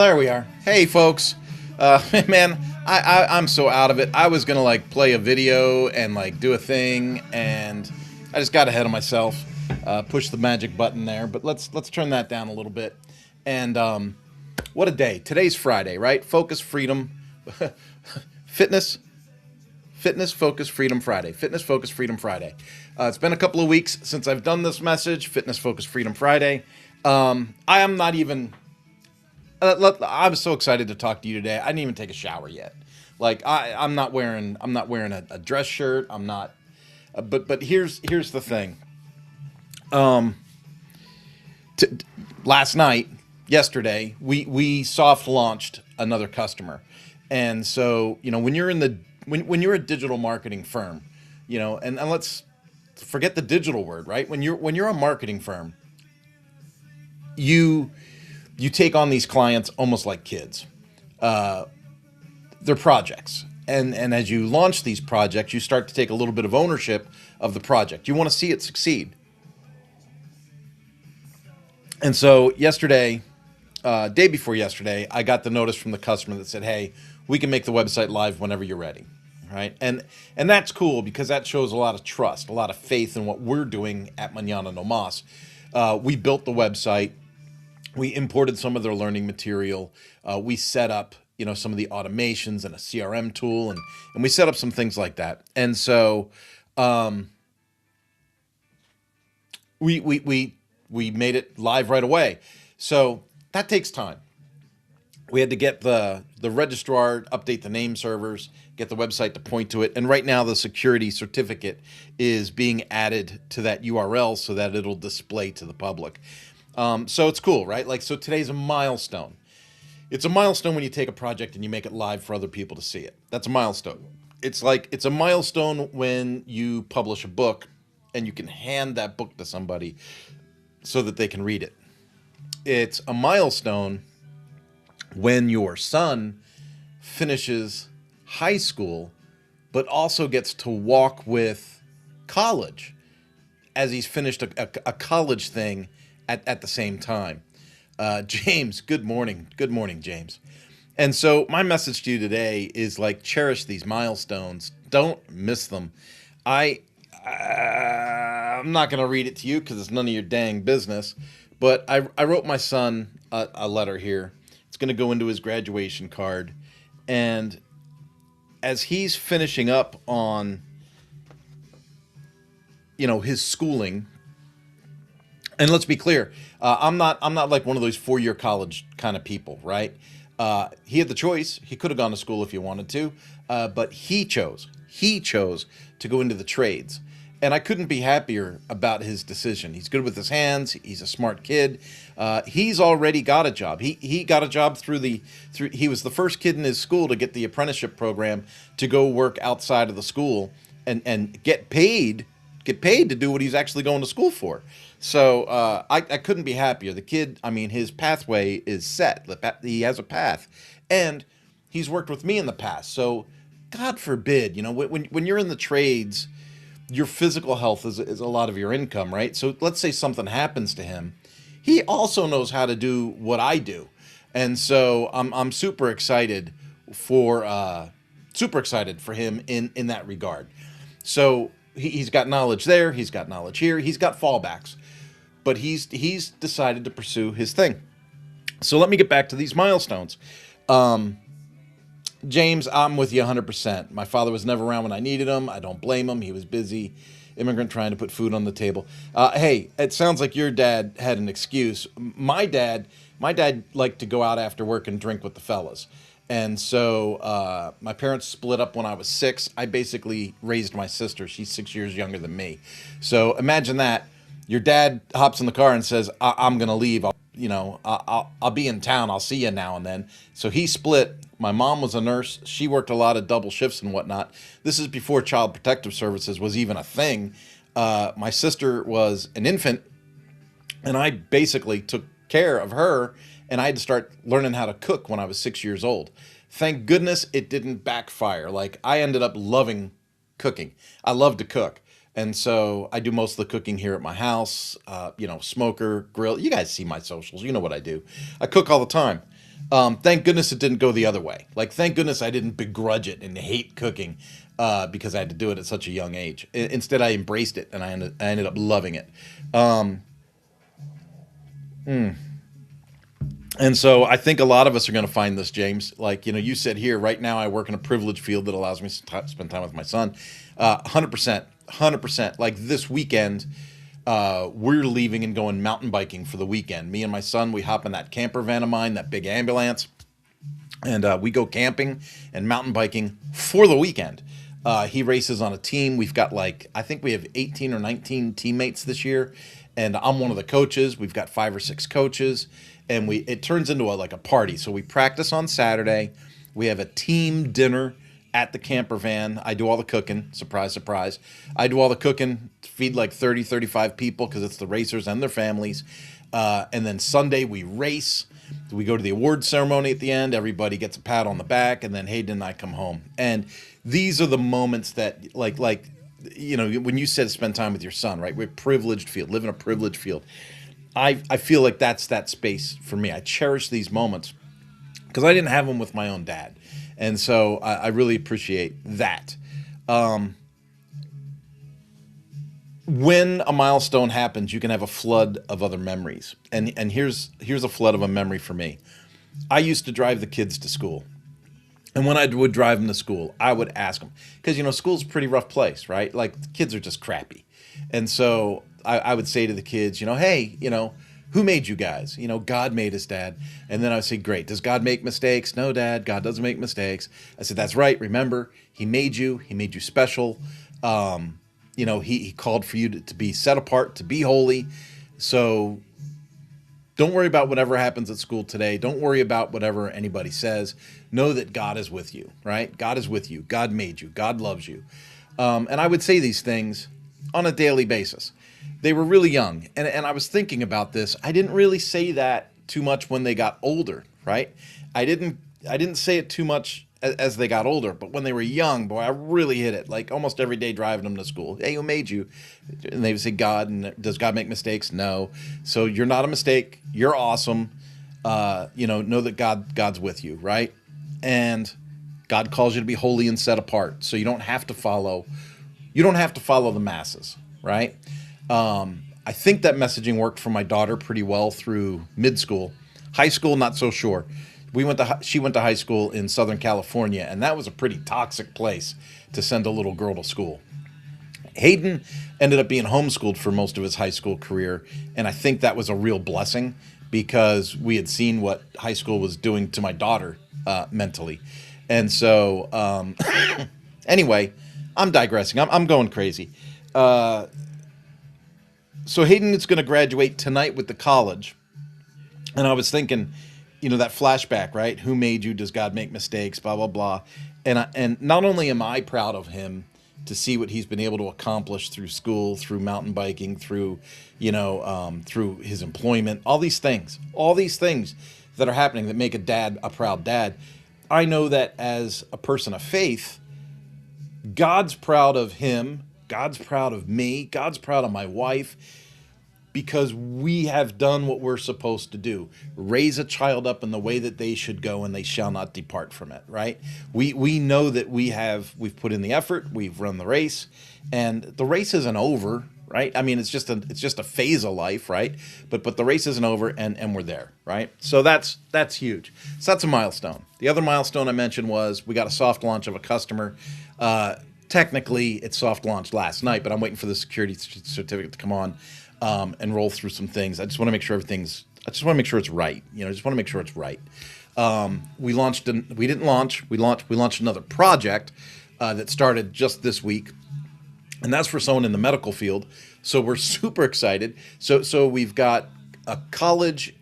There we are. Hey, folks. Man, I'm so out of it. I was gonna like play a video and like do a thing, and I just got ahead of myself. Push the magic button there, but let's turn that down a little bit. And what a day! Today's Friday, right? Focus, freedom, fitness, fitness, focus, freedom Friday. Fitness, focus, freedom Friday. It's been a couple of weeks since I've done this message. Fitness, focus, freedom Friday. I am not even I'm so excited to talk to you today. I didn't even take a shower yet. Like I'm not wearing a dress shirt. I'm not. But here's the thing. Um, t- Last night, yesterday, we soft launched another customer, and so when you're in the when you're a digital marketing firm, and let's forget the digital word, right? When you're a marketing firm, you you take on these clients almost like kids. They're projects. And as you launch these projects, you start to take a little bit of ownership of the project. You want to see it succeed. And so yesterday, day before yesterday, I got the notice from the customer that said, "Hey, we can make the website live whenever you're ready." Right? And that's cool because that shows a lot of trust, a lot of faith in what we're doing at Mañana No Mas. We built the website. We imported some of their learning material. We set up, some of the automations and a CRM tool, and we set up some things like that. And so um, we made it live right away. So that takes time. We had to get the registrar, update the name servers, get the website to point to it, and right now the security certificate is being added to that URL so that it'll display to the public. So it's cool, right? Like, so today's a milestone. It's a milestone when you take a project and you make it live for other people to see it. That's a milestone. It's a milestone when you publish a book and you can hand that book to somebody so that they can read it. It's a milestone when your son finishes high school, but also gets to walk with college as he's finished a college thing at the same time. James, good morning. Good morning, James. And so my message to you today is like cherish these milestones. Don't miss them. I I'm not going to read it to you because it's none of your dang business. But I wrote my son a letter here. It's going to go into his graduation card. And as he's finishing up on, his schooling, and let's be clear, I'm not like one of those 4-year college kind of people, right? He had the choice. He could have gone to school if he wanted to, but he chose to go into the trades, and I couldn't be happier about his decision. He's good with his hands. He's a smart kid. He's already got a job. He got a job through. He was the first kid in his school to get the apprenticeship program to go work outside of the school and get paid to do what he's actually going to school for. So I couldn't be happier. The kid, I mean, his pathway is set. He has a path, and he's worked with me in the past. So God forbid, when you're in the trades, your physical health is a lot of your income, right? So let's say something happens to him. He also knows how to do what I do, and so I'm super excited for him in that regard. So he's got knowledge there. He's got knowledge here. He's got fallbacks, but he's decided to pursue his thing. So let me get back to these milestones. James, I'm with you 100%. My father was never around when I needed him. I don't blame him. He was busy, immigrant trying to put food on the table. Hey, it sounds like your dad had an excuse. My dad liked to go out after work and drink with the fellas. And so my parents split up when I was 6. I basically raised my sister. She's 6 years younger than me. So imagine that. Your dad hops in the car and says, I'm going to leave. I'll be in town. I'll see you now and then. So he split. My mom was a nurse. She worked a lot of double shifts and whatnot. This is before Child Protective Services was even a thing. My sister was an infant, and I basically took care of her, and I had to start learning how to cook when I was 6 years old. Thank goodness it didn't backfire. Like, I ended up loving cooking. I love to cook. And so I do most of the cooking here at my house, smoker, grill. You guys see my socials. You know what I do. I cook all the time. Thank goodness it didn't go the other way. Like, thank goodness I didn't begrudge it and hate cooking because I had to do it at such a young age. Instead, I embraced it and I ended up loving it. Um, and so I think a lot of us are going to find this, James. Like, you said here, right now I work in a privileged field that allows me to spend time with my son. 100%, 100%. Like this weekend, we're leaving and going mountain biking for the weekend. Me and my son, we hop in that camper van of mine, that big ambulance, and we go camping and mountain biking for the weekend. He races on a team. We've got I think we have 18 or 19 teammates this year, and I'm one of the coaches. We've got 5 or 6 coaches, and it turns into a party. So we practice on Saturday. We have a team dinner at the camper van. I do all the cooking. Surprise, surprise. I do all the cooking, feed 30, 35 people because it's the racers and their families. And then Sunday we race. We go to the award ceremony at the end. Everybody gets a pat on the back, and then Hayden and I come home. And these are the moments that, when you said spend time with your son, right? We're privileged field, live in a privileged field. I feel like that's that space for me. I cherish these moments because I didn't have them with my own dad. And so I really appreciate that. When a milestone happens, you can have a flood of other memories. And here's a flood of a memory for me. I used to drive the kids to school. And when I would drive them to school, I would ask them, because, school's a pretty rough place, right? Like, the kids are just crappy. And so I would say to the kids, hey, who made you guys? God made us, Dad. And then I would say, great. Does God make mistakes? No, Dad. God doesn't make mistakes. I said, that's right. Remember, he made you. He made you special. He called for you to be set apart, to be holy. So don't worry about whatever happens at school today. Don't worry about whatever anybody says. Know that God is with you, right? God is with you. God made you. God loves you. And I would say these things on a daily basis. They were really young. And I was thinking about this. I didn't really say that too much when they got older, right? I didn't say it too much as they got older, but when they were young, boy, I really hit it. Like almost every day driving them to school. Hey, who made you? And they would say, God. And does God make mistakes? No. So you're not a mistake. You're awesome. Know that God's with you, right? And God calls you to be holy and set apart. So you don't have to follow the masses, right? I think that messaging worked for my daughter pretty well through mid-school. High school, not so sure. She went to high school in Southern California, and that was a pretty toxic place to send a little girl to school. Hayden ended up being homeschooled for most of his high school career, and I think that was a real blessing because we had seen what high school was doing to my daughter mentally. And so, anyway, I'm digressing. I'm going crazy. So Hayden is going to graduate tonight with the college, and I was thinking, that flashback, right? Who made you? Does God make mistakes? Blah, blah, blah. And not only am I proud of him to see what he's been able to accomplish through school, through mountain biking, through his employment, all these things that are happening that make a proud dad. I know that as a person of faith, God's proud of him. God's proud of me. God's proud of my wife. Because we have done what we're supposed to do. Raise a child up in the way that they should go, and they shall not depart from it, right? We know that we've put in the effort, we've run the race, and the race isn't over, right? I mean, it's just a phase of life, right? But the race isn't over, and we're there, right? So that's huge. So that's a milestone. The other milestone I mentioned was we got a soft launch of a customer. Technically, it soft launched last night, but I'm waiting for the security certificate to come on. And roll through some things. I just want to make sure it's right. I just want to make sure it's right. We didn't launch. We launched another project that started just this week, and that's for someone in the medical field. So we're super excited. So we've got a college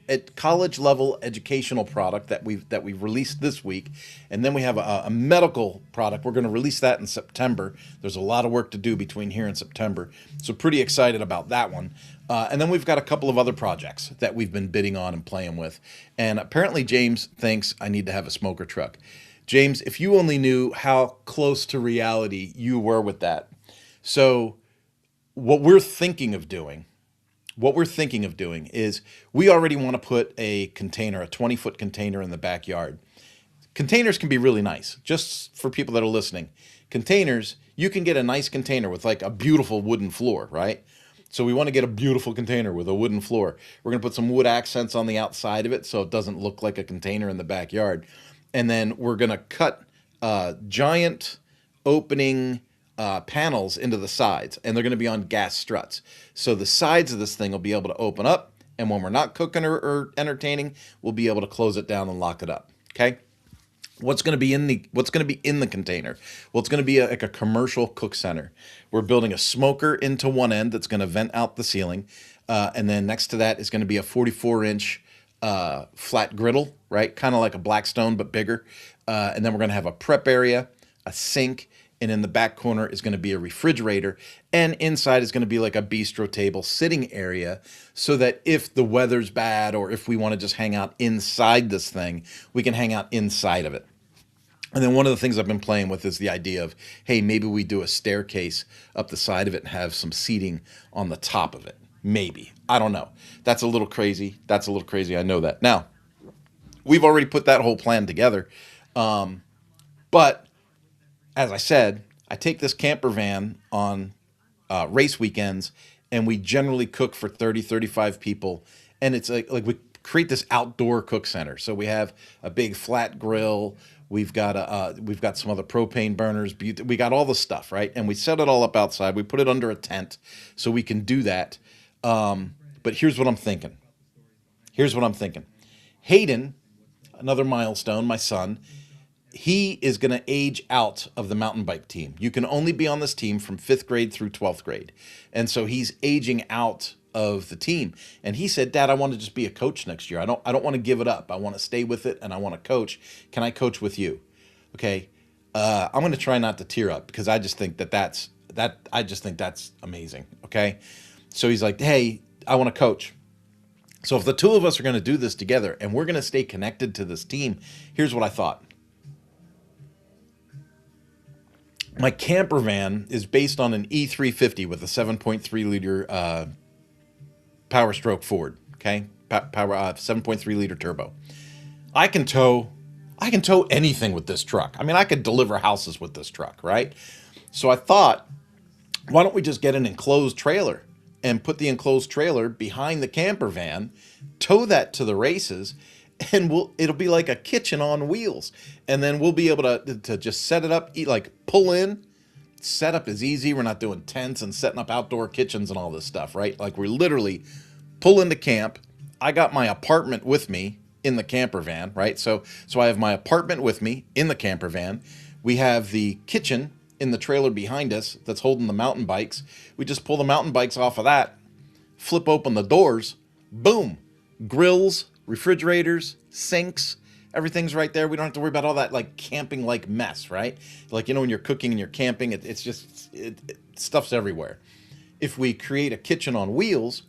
level educational product that we've released this week, and then we have a medical product. We're going to release that in September. There's a lot of work to do between here and September, so pretty excited about that one. And then we've got a couple of other projects that we've been bidding on and playing with. And apparently James thinks I need to have a smoker truck. James, if you only knew how close to reality you were with that. So what we're thinking of doing what we're thinking of doing is we already want to put a container, a 20-foot container in the backyard. Containers can be really nice. Just for people that are listening, containers, you can get a nice container with like a beautiful wooden floor, right? So we want to get a beautiful container with a wooden floor. We're going to put some wood accents on the outside of it so it doesn't look like a container in the backyard. And then we're going to cut giant opening panels into the sides, and they're going to be on gas struts. So the sides of this thing will be able to open up, and when we're not cooking or entertaining, we'll be able to close it down and lock it up. Okay? What's going to be in the container? Well, it's going to be like a commercial cook center. We're building a smoker into one end that's going to vent out the ceiling, and then next to that is going to be a 44-inch flat griddle, right? Kind of like a Blackstone but bigger. And then we're going to have a prep area, a sink, and in the back corner is going to be a refrigerator, and inside is going to be like a bistro table sitting area, so that if the weather's bad or if we want to just hang out inside this thing, we can hang out inside of it. And then one of the things I've been playing with is the idea of, hey, maybe we do a staircase up the side of it and have some seating on the top of it. Maybe. I don't know. That's a little crazy. I know that. Now, we've already put that whole plan together. But as I said, I take this camper van on race weekends, and we generally cook for 30, 35 people. And it's like we create this outdoor cook center. So we have a big flat grill. We've got some other propane burners. We got all the stuff, right? And we set it all up outside. We put it under a tent so we can do that. But here's what I'm thinking. Hayden, another milestone, my son, he is going to age out of the mountain bike team. You can only be on this team from 5th grade through 12th grade. And so he's aging out of the team. And he said, Dad, I want to just be a coach next year. I don't want to give it up. I want to stay with it, and I want to coach. Can I coach with you? Okay. I'm going to try not to tear up, because I just think that's amazing. Okay. So he's like, hey, I want to coach. So if the two of us are going to do this together and we're going to stay connected to this team, here's what I thought. My camper van is based on an E350 with a 7.3 liter Power Stroke Ford. Okay, power 7.3 liter turbo. I can tow anything with this truck. I mean, I could deliver houses with this truck, right? So I thought, why don't we just get an enclosed trailer and put the enclosed trailer behind the camper van, tow that to the races, and it'll be like a kitchen on wheels. And then we'll be able to just set it up, pull in. Setup is easy. We're not doing tents and setting up outdoor kitchens and all this stuff, right? Like, we're literally pull into camp. I got my apartment with me in the camper van, right? So I have my apartment with me in the camper van. We have the kitchen in the trailer behind us that's holding the mountain bikes. We just pull the mountain bikes off of that, flip open the doors, boom, grills, refrigerators, sinks, everything's right there. We don't have to worry about all that like camping like mess, right? Like, when you're cooking and you're camping, it's just stuff's everywhere. If we create a kitchen on wheels,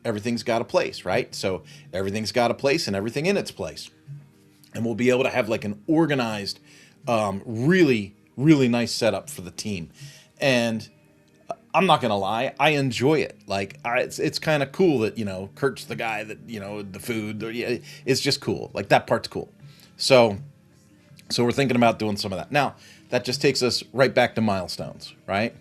everything's got a place, right? So everything's got a place and everything in its place. And we'll be able to have like an organized, really, really nice setup for the team. And I'm not going to lie, I enjoy it. Like, it's kind of cool that, Kurt's the guy that, the food, it's just cool. Like, that part's cool. So we're thinking about doing some of that. Now, that just takes us right back to milestones, right?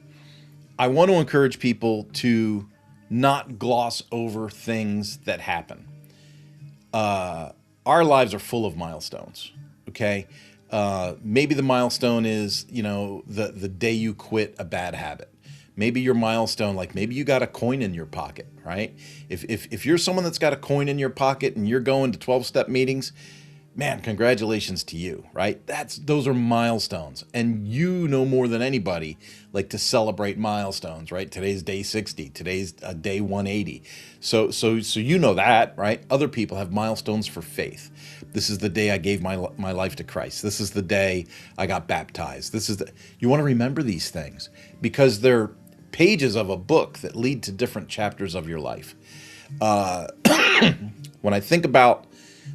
I want to encourage people to not gloss over things that happen. Our lives are full of milestones, okay? Maybe the milestone is, the day you quit a bad habit. Maybe your milestone, like maybe you got a coin in your pocket, right? If you're someone that's got a coin in your pocket and you're going to 12-step meetings, man, congratulations to you, right? Those are milestones. And you know more than anybody, like, to celebrate milestones, right? Today's day 60, today's day 180. So you know that, right? Other people have milestones for faith. This is the day I gave my life to Christ. This is the day I got baptized. You want to remember these things because they're pages of a book that lead to different chapters of your life. When I think about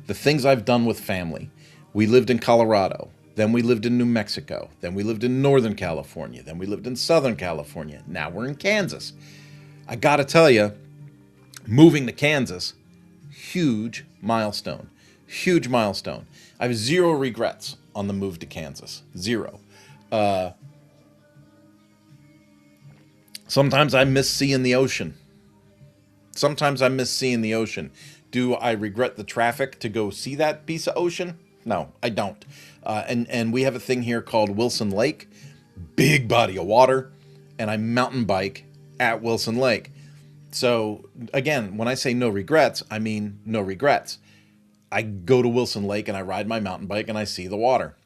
the things I've done with family, we lived in Colorado, then we lived in New Mexico, then we lived in Northern California, then we lived in Southern California, now we're in Kansas. I gotta tell you, Moving to Kansas, huge milestone. Huge milestone. I have zero regrets on the move to Kansas. Zero. Sometimes I miss seeing the ocean. Sometimes I miss seeing the ocean. Do I regret the traffic to go see that piece of ocean? No, I don't. And we have a thing here called Wilson Lake, big body of water, and I mountain bike at Wilson Lake. So again, when I say no regrets, I mean no regrets. I go to Wilson Lake and I ride my mountain bike and I see the water.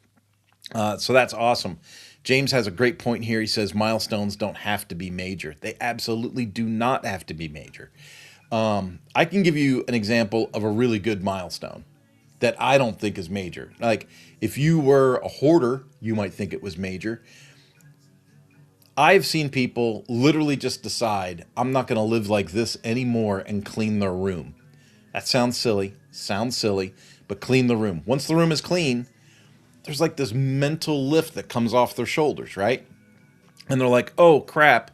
So that's awesome. James has a great point here. He says milestones don't have to be major. They absolutely do not have to be major. I can give you an example of a really good milestone that I don't think is major. Like if you were a hoarder, you might think it was major. I've seen people literally just decide, I'm not going to live like this anymore and clean their room. That sounds silly, but clean the room. Once the room is clean, there's like this mental lift that comes off their shoulders, right? And they're like, oh crap,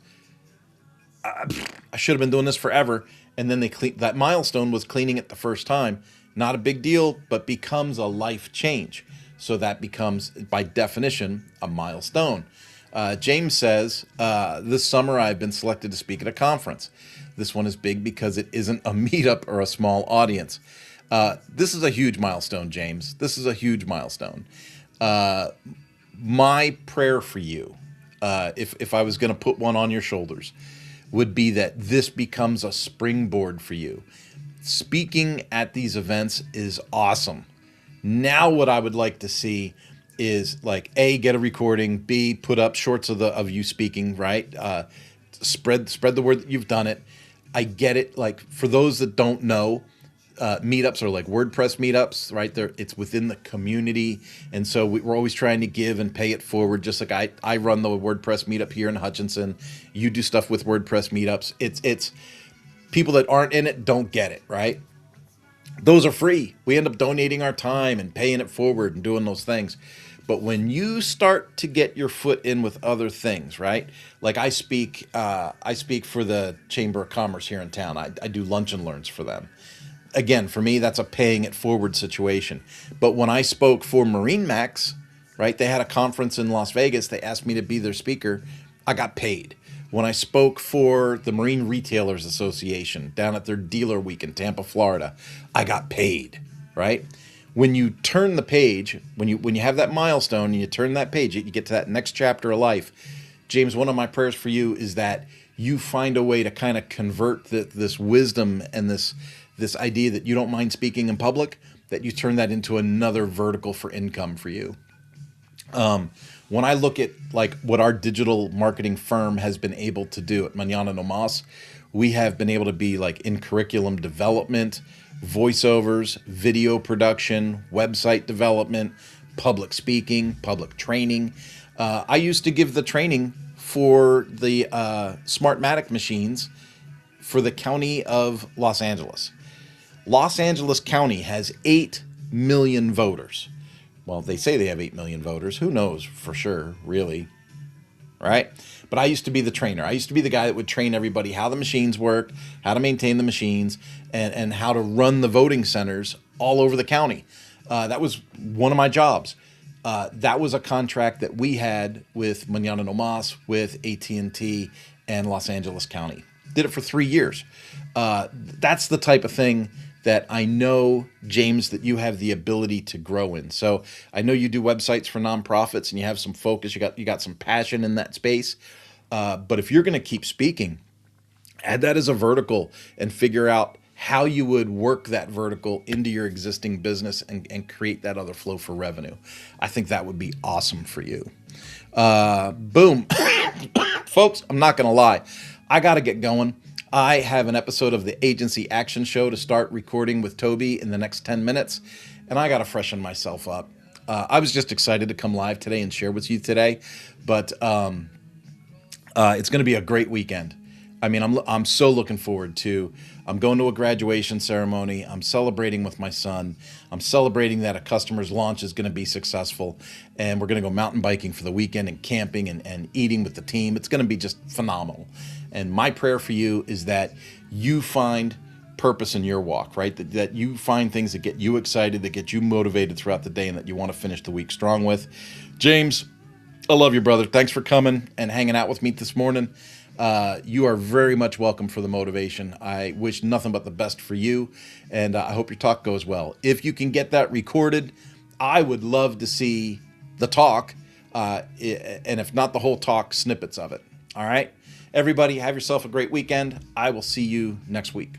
I should have been doing this forever. And then they clean, that milestone was cleaning it the first time. Not a big deal, but becomes a life change. So that becomes, by definition, a milestone. James says, this summer I've been selected to speak at a conference. This one is big because it isn't a meetup or a small audience. This is a huge milestone, James. This is a huge milestone. My prayer for you, if I was going to put one on your shoulders, would be that this becomes a springboard for you. Speaking at these events is awesome. Now what I would like to see is like A, get a recording, B, put up shorts of you speaking, right? Spread the word that you've done it. I get it. Like for those that don't know, meetups are like WordPress meetups, right? It's within the community. And so we're always trying to give and pay it forward. Just like I run the WordPress meetup here in Hutchinson. You do stuff with WordPress meetups. It's people that aren't in it don't get it, right? Those are free. We end up donating our time and paying it forward and doing those things. But when you start to get your foot in with other things, right? Like I speak for the Chamber of Commerce here in town. I do lunch and learns for them. Again, for me, that's a paying it forward situation. But when I spoke for MarineMax, right? They had a conference in Las Vegas. They asked me to be their speaker. I got paid. When I spoke for the Marine Retailers Association down at their dealer week in Tampa, Florida, I got paid, right? When you turn the page, when you have that milestone and you turn that page, you get to that next chapter of life. James, one of my prayers for you is that you find a way to kind of convert this wisdom and this idea that you don't mind speaking in public, that you turn that into another vertical for income for you. When I look at like what our digital marketing firm has been able to do at Mañana No Mas, we have been able to be like in curriculum development, voiceovers, video production, website development, public speaking, public training. I used to give the training for the Smartmatic machines for the county of Los Angeles. Los Angeles County has 8 million voters. Well, they say they have 8 million voters. Who knows for sure, really, right? But I used to be the trainer. I used to be the guy that would train everybody how the machines work, how to maintain the machines, and how to run the voting centers all over the county. That was one of my jobs. That was a contract that we had with Mañana No Mas, with AT&T, and Los Angeles County. Did it for 3 years. That's the type of thing that I know, James, that you have the ability to grow in. So I know you do websites for nonprofits and you have some focus, you got some passion in that space. But if you're going to keep speaking, add that as a vertical and figure out how you would work that vertical into your existing business and create that other flow for revenue. I think that would be awesome for you. Boom. Folks, I'm not going to lie. I got to get going. I have an episode of the Agency Action Show to start recording with Toby in the next 10 minutes, and I got to freshen myself up. I was just excited to come live today and share with you today, but it's going to be a great weekend. I mean, I'm so looking forward to. I'm going to a graduation ceremony. I'm celebrating with my son. I'm celebrating that a customer's launch is going to be successful, and we're going to go mountain biking for the weekend and camping and eating with the team. It's going to be just phenomenal. And my prayer for you is that you find purpose in your walk, right? That you find things that get you excited, that get you motivated throughout the day, and that you want to finish the week strong with. James, I love you, brother. Thanks for coming and hanging out with me this morning. You are very much welcome for the motivation. I wish nothing but the best for you, and I hope your talk goes well. If you can get that recorded, I would love to see the talk, and if not the whole talk, snippets of it. All right? Everybody, have yourself a great weekend. I will see you next week.